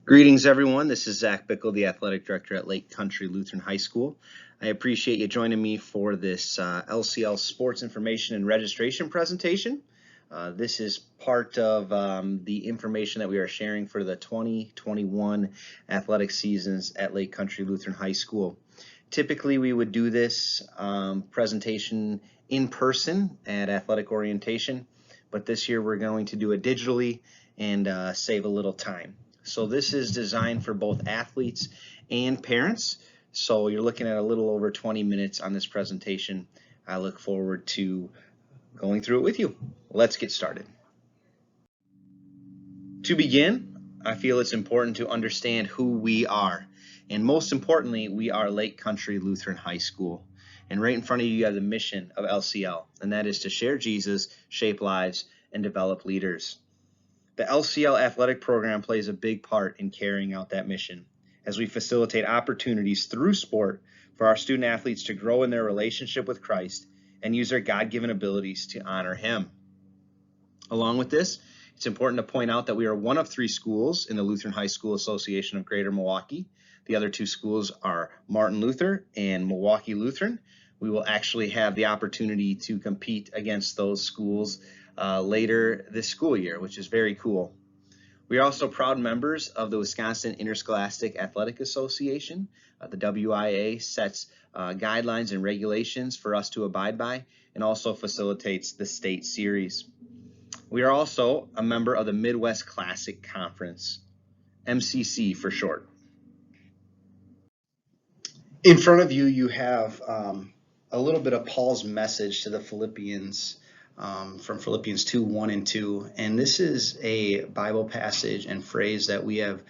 Greetings, everyone. This is Zach Bickel, the Athletic Director at Lake Country Lutheran High School. I appreciate you joining me for this LCL Sports Information and Registration presentation. This is part of the information that we are sharing for the 2021 athletic seasons at Lake Country Lutheran High School. Typically, we would do this presentation in person at athletic orientation, but this year we're going to do it digitally and save a little time. So this is designed for both athletes and parents. So you're looking at a little over 20 minutes on this presentation. I look forward to going through it with you. Let's get started. To begin, I feel it's important to understand who we are. And most importantly, we are Lake Country Lutheran High School. And right in front of you, you have the mission of LCL, and that is to share Jesus, shape lives, and develop leaders. The LCL athletic program plays a big part in carrying out that mission as we facilitate opportunities through sport for our student athletes to grow in their relationship with Christ and use their God-given abilities to honor Him. Along with this, it's important to point out that we are one of 3 schools in the Lutheran High School Association of Greater Milwaukee. The other 2 schools are Martin Luther and Milwaukee Lutheran. We will actually have the opportunity to compete against those schools later this school year, which is very cool. We are also proud members of the Wisconsin Interscholastic Athletic Association. The WIA sets guidelines and regulations for us to abide by and also facilitates the state series. We are also a member of the Midwest Classic Conference, MCC for short. In front of you, you have a little bit of Paul's message to the Philippians from Philippians 2:1 and 2. And this is a Bible passage and phrase that we have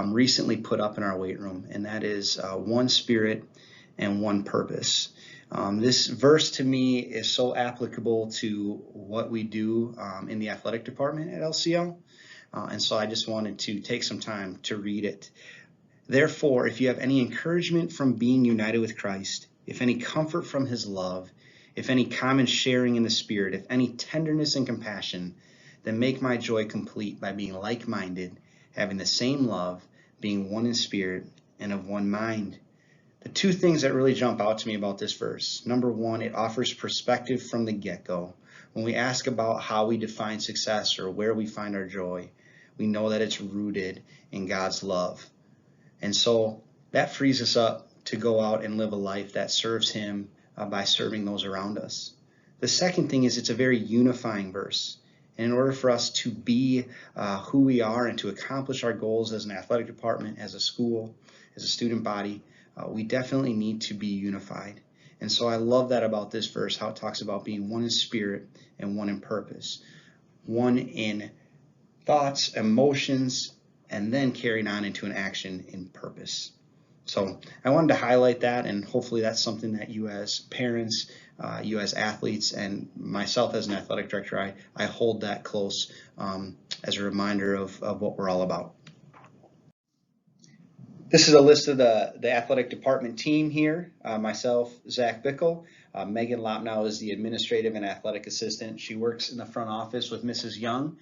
recently put up in our weight room, and that is one spirit and one purpose. This verse to me is so applicable to what we do in the athletic department at LCL. And so I just wanted to take some time to read it. Therefore, if you have any encouragement from being united with Christ, if any comfort from His love, if any common sharing in the Spirit, if any tenderness and compassion, then make my joy complete by being like-minded, having the same love, being one in spirit and of one mind. The 2 things that really jump out to me about this verse. Number 1, it offers perspective from the get-go. When we ask about how we define success or where we find our joy, we know that it's rooted in God's love. And so that frees us up to go out and live a life that serves Him by serving those around us. The second thing is it's a very unifying verse. And in order for us to be who we are and to accomplish our goals as an athletic department, as a school, as a student body, we definitely need to be unified. And so I love that about this verse, how it talks about being one in spirit and one in purpose. One in thoughts, emotions, and then carried on into an action in purpose. So I wanted to highlight that, and hopefully that's something that you as parents, you as athletes, and myself as an athletic director, I hold that close as a reminder of what we're all about. This is a list of the athletic department team here. Myself, Zach Bickel. Megan Lopnow is the administrative and athletic assistant. She works in the front office with Mrs. Young.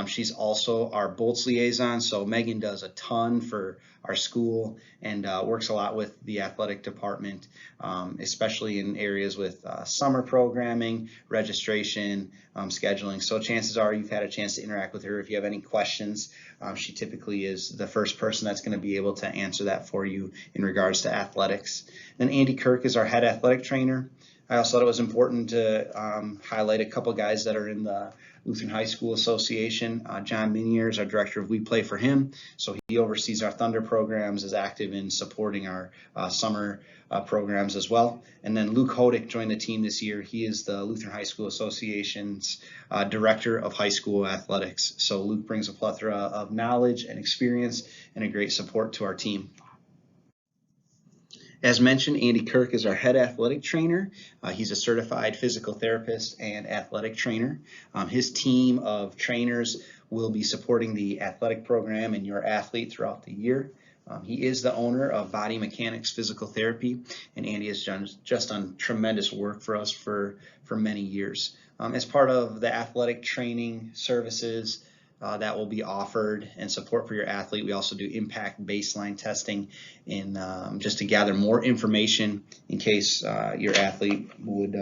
She's also our Bolts liaison, so Megan does a ton for our school and works a lot with the athletic department, especially in areas with summer programming, registration, scheduling. So chances are you've had a chance to interact with her. If you have any questions, she typically is the first person that's going to be able to answer that for you in regards to athletics. Then Andy Kirk is our head athletic trainer. I also thought it was important to highlight a couple guys that are in the Lutheran High School Association. John Minier is our director of We Play for Him, so he oversees our Thunder programs, is active in supporting our summer programs as well. And then Luke Hodick joined the team this year. He is the Lutheran High School Association's director of high school athletics. So Luke brings a plethora of knowledge and experience and a great support to our team. As mentioned, Andy Kirk is our head athletic trainer. He's a certified physical therapist and athletic trainer. His team of trainers will be supporting the athletic program and your athlete throughout the year. He is the owner of Body Mechanics Physical Therapy, and Andy has just done tremendous work for us for many years. As part of the athletic training services, that will be offered and support for your athlete. We also do impact baseline testing in just to gather more information in case your athlete would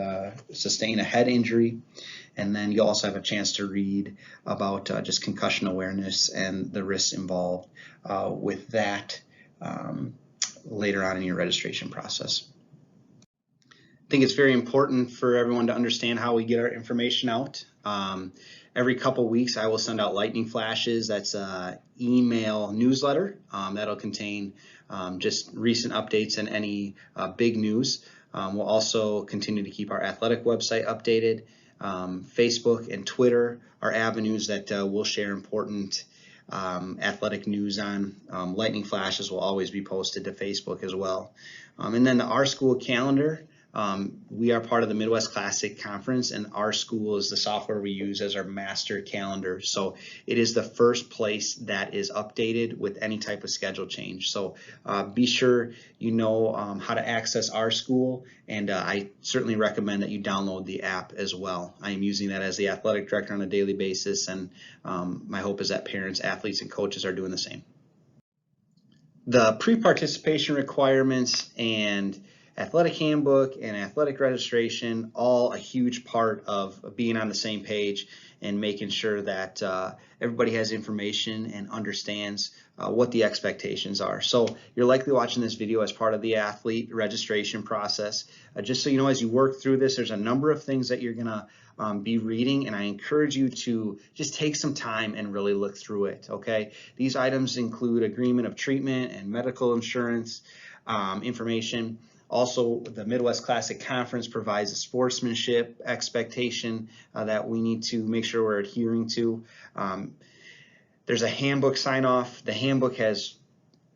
sustain a head injury. And then you'll also have a chance to read about just concussion awareness and the risks involved with that later on in your registration process. I think it's very important for everyone to understand how we get our information out. Every couple weeks, I will send out lightning flashes. That's an email newsletter that'll contain just recent updates and any big news. We'll also continue to keep our athletic website updated. Facebook and Twitter are avenues that we'll share important athletic news on. Lightning flashes will always be posted to Facebook as well. And then the Our School calendar. We are part of the Midwest Classic Conference, and Our School is the software we use as our master calendar. So it is the first place that is updated with any type of schedule change. So be sure you know how to access Our School, and I certainly recommend that you download the app as well. I am using that as the athletic director on a daily basis, and my hope is that parents, athletes, and coaches are doing the same. The pre-participation requirements and athletic handbook and athletic registration, all a huge part of being on the same page and making sure that everybody has information and understands what the expectations are. So you're likely watching this video as part of the athlete registration process. Just so you know, as you work through this, there's a number of things that you're gonna be reading, and I encourage you to just take some time and really look through it, okay? These items include agreement of treatment and medical insurance information. Also, the Midwest Classic Conference provides a sportsmanship expectation that we need to make sure we're adhering to. There's a handbook sign-off. The handbook has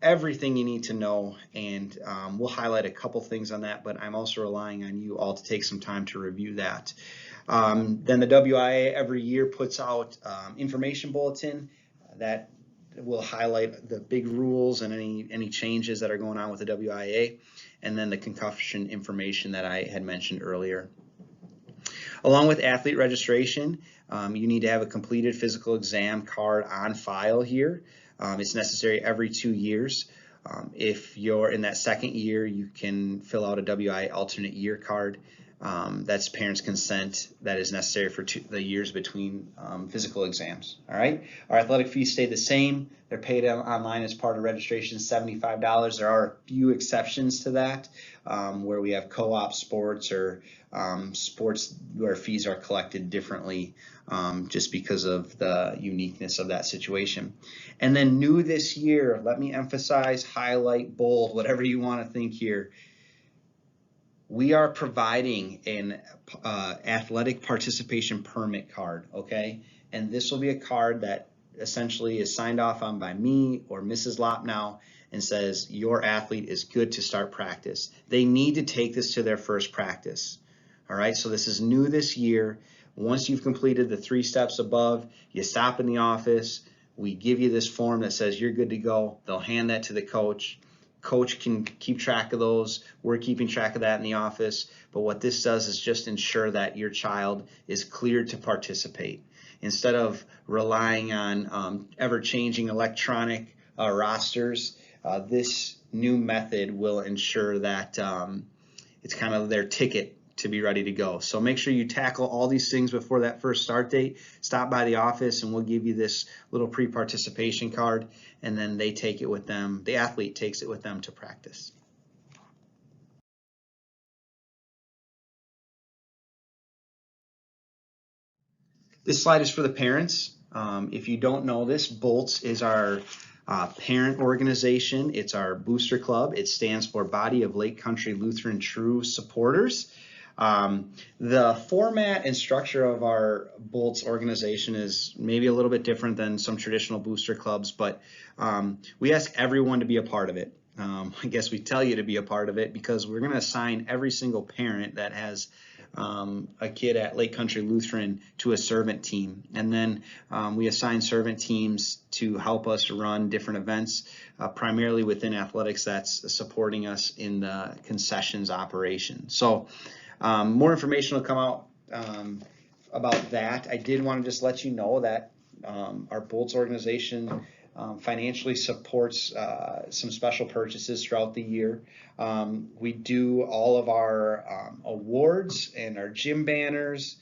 everything you need to know, and we'll highlight a couple things on that, but I'm also relying on you all to take some time to review that. Then the WIA every year puts out information bulletin that will highlight the big rules and any changes that are going on with the WIA, and then the concussion information that I had mentioned earlier. Along with athlete registration, you need to have a completed physical exam card on file here. It's necessary every 2 years. If you're in that second year, you can fill out a WIA alternate year card. That's parents' consent that is necessary for the years between physical exams. All right. Our athletic fees stay the same. They're paid online as part of registration, $75. There are a few exceptions to that, where we have co-op sports or sports where fees are collected differently, just because of the uniqueness of that situation. And then new this year, let me emphasize, highlight, bold, whatever you want to think here. We are providing an athletic participation permit card, okay? And this will be a card that essentially is signed off on by me or Mrs. Lopnow and says your athlete is good to start practice. They need to take this to their first practice, all right? So this is new this year. Once you've completed the 3 steps above, you stop in the office. We give you this form that says you're good to go. They'll hand that to the coach. Coach can keep track of those. We're keeping track of that in the office. But what this does is just ensure that your child is cleared to participate. Instead of relying on ever-changing electronic rosters, this new method will ensure that it's kind of their ticket to be ready to go. So make sure you tackle all these things before that first start date. Stop by the office and we'll give you this little pre-participation card, and then they take it with them. The athlete takes it with them to practice. This slide is for the parents. If you don't know this, BOLTS is our parent organization. It's our booster club. It stands for Body of Lake Country Lutheran True Supporters. The format and structure of our BOLTS organization is maybe a little bit different than some traditional booster clubs, but we ask everyone to be a part of it. I guess we tell you to be a part of it because we're going to assign every single parent that has a kid at Lake Country Lutheran to a servant team. And then we assign servant teams to help us run different events, primarily within athletics that's supporting us in the concessions operation. So more information will come out about that. I did want to just let you know that our Bolts organization financially supports some special purchases throughout the year. We do all of our awards and our gym banners.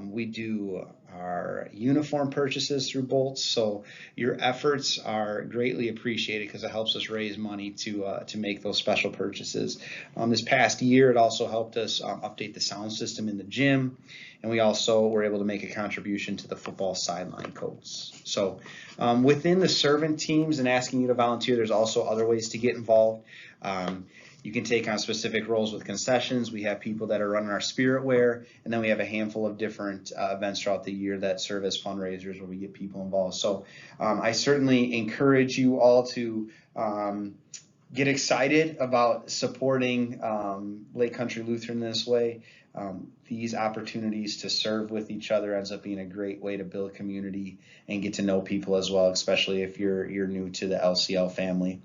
We do our uniform purchases through Bolts, so your efforts are greatly appreciated because it helps us raise money to make those special purchases. This past year, it also helped us update the sound system in the gym, and we also were able to make a contribution to the football sideline coats. So within the servant teams and asking you to volunteer, there's also other ways to get involved. You can take on specific roles with concessions. We have people that are running our spirit wear, and then we have a handful of different events throughout the year that serve as fundraisers where we get people involved. So I certainly encourage you all to get excited about supporting Lake Country Lutheran this way. These opportunities to serve with each other ends up being a great way to build community and get to know people as well, especially if you're new to the LCL family.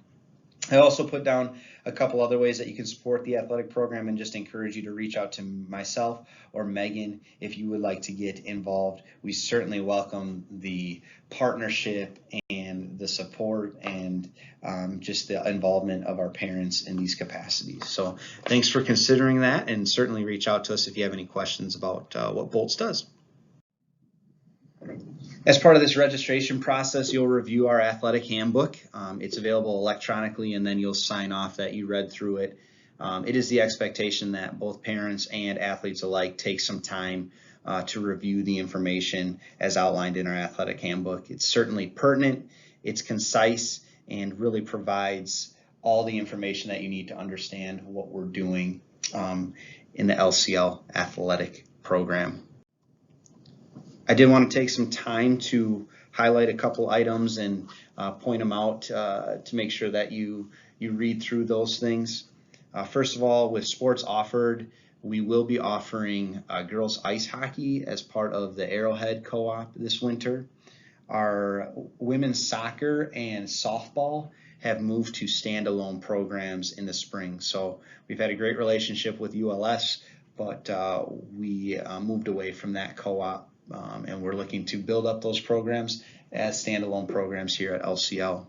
I also put down a couple other ways that you can support the athletic program, and just encourage you to reach out to myself or Megan if you would like to get involved. We certainly welcome the partnership and the support and just the involvement of our parents in these capacities. So thanks for considering that, and certainly reach out to us if you have any questions about what Bolts does. As part of this registration process, you'll review our athletic handbook. It's available electronically, and then you'll sign off that you read through it. It is the expectation that both parents and athletes alike take some time to review the information as outlined in our athletic handbook. It's certainly pertinent, it's concise, and really provides all the information that you need to understand what we're doing in the LCL athletic program. I did want to take some time to highlight a couple items and point them out to make sure that you read through those things. First of all, with sports offered, we will be offering girls ice hockey as part of the Arrowhead Co-op this winter. Our women's soccer and softball have moved to standalone programs in the spring. So we've had a great relationship with ULS, but we moved away from that co-op. And we're looking to build up those programs as standalone programs here at LCL.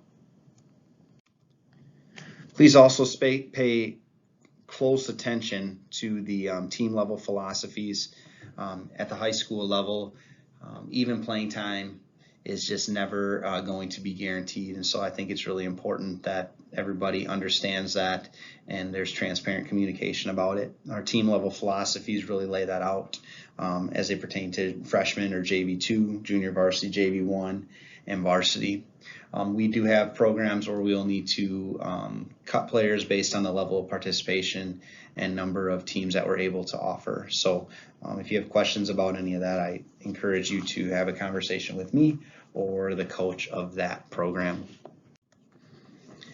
Please also pay close attention to the team level philosophies at the high school level. Even playing time is just never going to be guaranteed, and so I think it's really important that everybody understands that and there's transparent communication about it. Our team level philosophies really lay that out as they pertain to freshman or JV2, junior varsity, JV1, and varsity. We do have programs where we'll need to cut players based on the level of participation and number of teams that we're able to offer. So if you have questions about any of that, I encourage you to have a conversation with me or the coach of that program.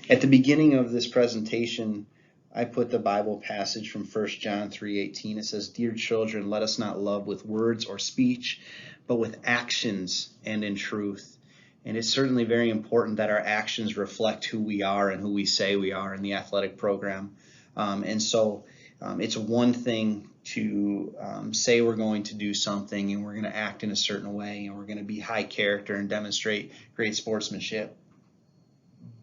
At the beginning of this presentation, I put the Bible passage from 1 John 3:18. It says, "Dear children, let us not love with words or speech, but with actions and in truth." And it's certainly very important that our actions reflect who we are and who we say we are in the athletic program. And so it's one thing to say we're going to do something and we're going to act in a certain way and we're going to be high character and demonstrate great sportsmanship.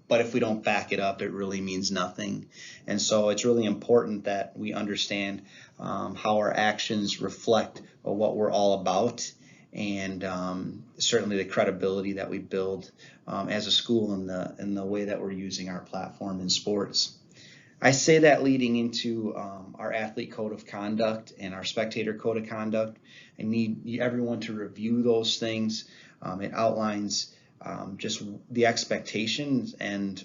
But if we don't back it up, it really means nothing. And so it's really important that we understand how our actions reflect what we're all about, and certainly the credibility that we build as a school in the way that we're using our platform in sports. I say that leading into our athlete code of conduct and our spectator code of conduct. I need everyone to review those things. It outlines just the expectations and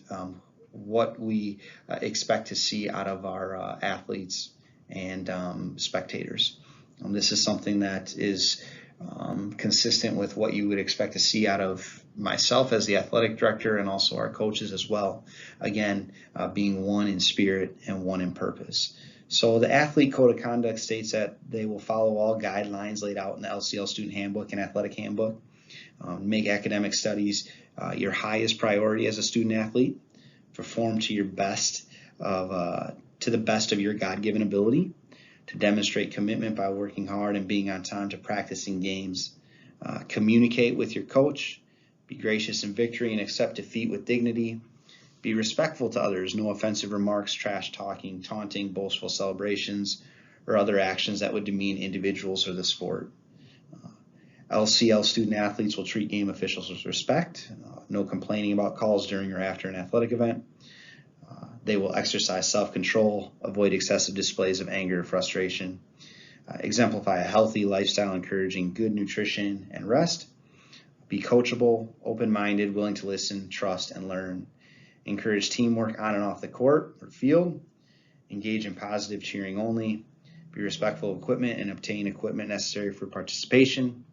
what we expect to see out of our athletes and spectators. This is something that is consistent with what you would expect to see out of myself as the athletic director and also our coaches as well. Again, being one in spirit and one in purpose. So the athlete code of conduct states that they will follow all guidelines laid out in the LCL student handbook and athletic handbook. Make academic studies your highest priority as a student athlete. Perform to your best to the best of your God-given ability. To demonstrate commitment by working hard and being on time to practicing games. Communicate with your coach. Be gracious in victory and accept defeat with dignity. Be respectful to others. No offensive remarks, trash talking, taunting, boastful celebrations, or other actions that would demean individuals or the sport. LCL student athletes will treat game officials with respect. No complaining about calls during or after an athletic event. They will exercise self-control, avoid excessive displays of anger or frustration, exemplify a healthy lifestyle encouraging good nutrition and rest, be coachable, open-minded, willing to listen, trust, and learn, encourage teamwork on and off the court or field, engage in positive cheering only, be respectful of equipment and obtain equipment necessary for participation,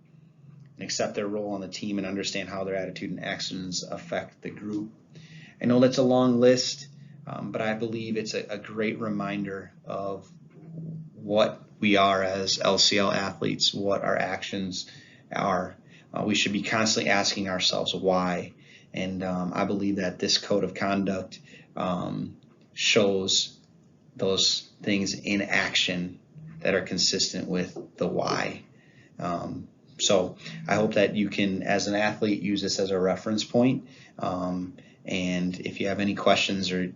and accept their role on the team and understand how their attitude and actions affect the group. I know that's a long list, but I believe it's a great reminder of what we are as LCL athletes, what our actions are. We should be constantly asking ourselves why. And I believe that this code of conduct shows those things in action that are consistent with the why. So I hope that you can, as an athlete, use this as a reference point. And if you have any questions or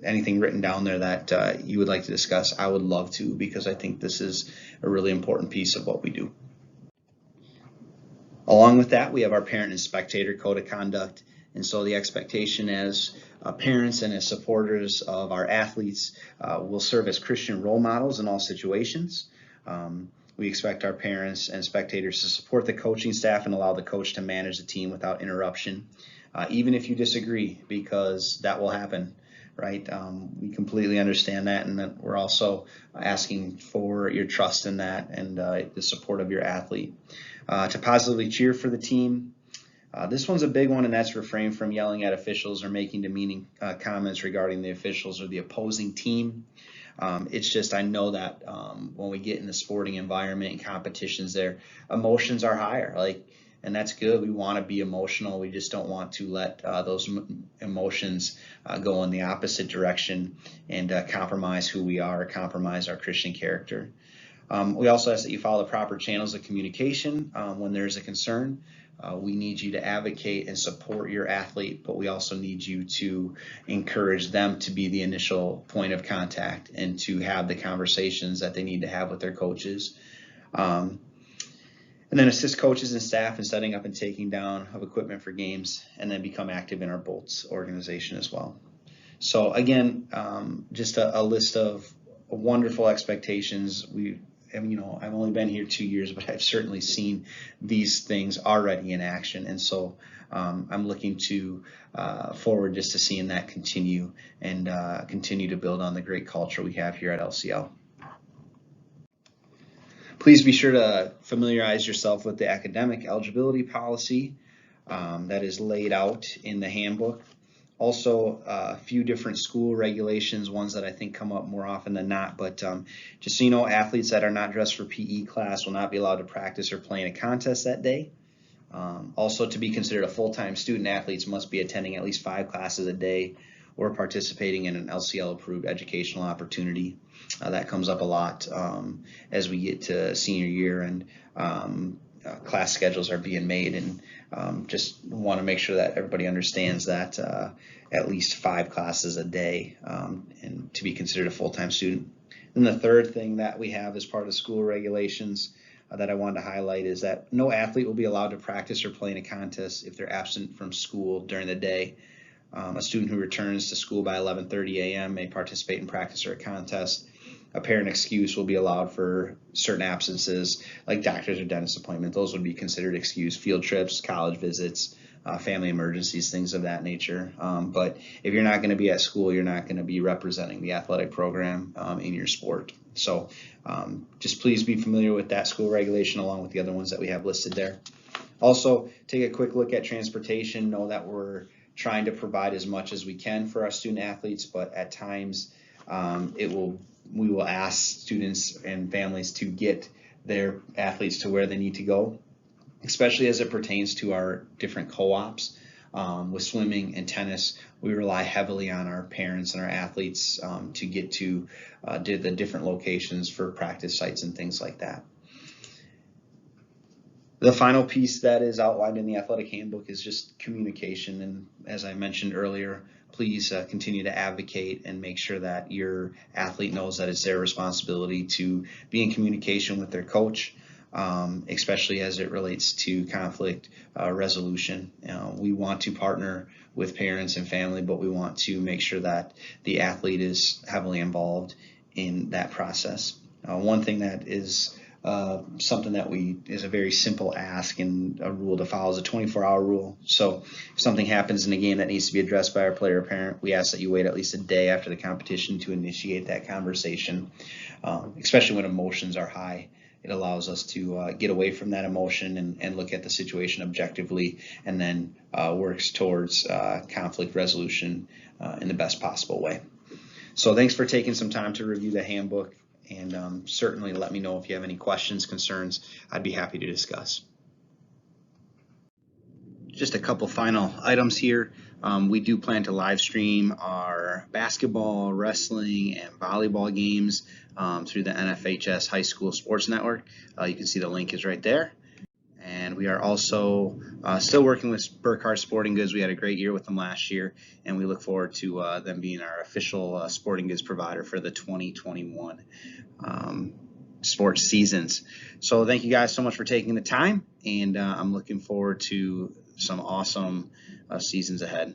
anything written down there that you would like to discuss, I would love to, because I think this is a really important piece of what we do. Along with that, we have our parent and spectator code of conduct. And so the expectation as parents and as supporters of our athletes will serve as Christian role models in all situations. We expect our parents and spectators to support the coaching staff and allow the coach to manage the team without interruption, even if you disagree, because that will happen, right? We completely understand that, and that we're also asking for your trust in that and the support of your athlete. To positively cheer for the team. This one's a big one, and that's refrain from yelling at officials or making demeaning comments regarding the officials or the opposing team. It's just, I know that when we get in the sporting environment and competitions there, emotions are higher, and that's good. We want to be emotional. We just don't want to let those emotions go in the opposite direction and compromise who we are, compromise our Christian character. We also ask that you follow the proper channels of communication when there's a concern. We need you to advocate and support your athlete, but we also need you to encourage them to be the initial point of contact and to have the conversations that they need to have with their coaches. And then assist coaches and staff in setting up and taking down of equipment for games, and then become active in our Bolts organization as well. So again, just a list of wonderful expectations. I've only been here 2 years, but I've certainly seen these things already in action. And so I'm looking forward just to seeing that continue and continue to build on the great culture we have here at LCL. Please be sure to familiarize yourself with the academic eligibility policy that is laid out in the handbook. Also, a few different school regulations, ones that I think come up more often than not. But just so you know, athletes that are not dressed for PE class will not be allowed to practice or play in a contest that day. Also, to be considered a full-time student, athletes must be attending at least 5 classes a day or participating in an LCL-approved educational opportunity. That comes up a lot as we get to senior year and class schedules are being made, and just want to make sure that everybody understands that at least 5 classes a day and to be considered a full-time student. And the third thing that we have as part of school regulations that I wanted to highlight is that no athlete will be allowed to practice or play in a contest if they're absent from school during the day. A student who returns to school by 11:30 a.m. may participate in practice or a contest. A parent excuse will be allowed for certain absences, like doctor's or dentist appointment. Those would be considered excused. Field trips, college visits, family emergencies, things of that nature. But if you're not going to be at school, you're not going to be representing the athletic program in your sport. So just please be familiar with that school regulation along with the other ones that we have listed there. Also, take a quick look at transportation. Know that we're trying to provide as much as we can for our student athletes, but at times we will ask students and families to get their athletes to where they need to go, especially as it pertains to our different co-ops. With swimming and tennis, we rely heavily on our parents and our athletes to get to the different locations for practice sites and things like that. The final piece that is outlined in the athletic handbook is just communication. And as I mentioned earlier, please continue to advocate and make sure that your athlete knows that it's their responsibility to be in communication with their coach, especially as it relates to conflict resolution. We want to partner with parents and family, but we want to make sure that the athlete is heavily involved in that process. One thing that is something that is a very simple ask and a rule to follow is a 24-hour rule. So if something happens in a game that needs to be addressed by our player or parent, we ask that you wait at least a day after the competition to initiate that conversation, especially when emotions are high. It allows us to get away from that emotion and look at the situation objectively, and then works towards conflict resolution in the best possible way. So thanks for taking some time to review the handbook, and certainly let me know if you have any questions, concerns. I'd be happy to discuss. Just a couple final items here. We do plan to live stream our basketball, wrestling, and volleyball games through the NFHS High School Sports Network. You can see the link is right there. And we are also still working with Burkhardt Sporting Goods. We had a great year with them last year, and we look forward to them being our official sporting goods provider for the 2021 sports seasons. So thank you guys so much for taking the time, and I'm looking forward to some awesome seasons ahead.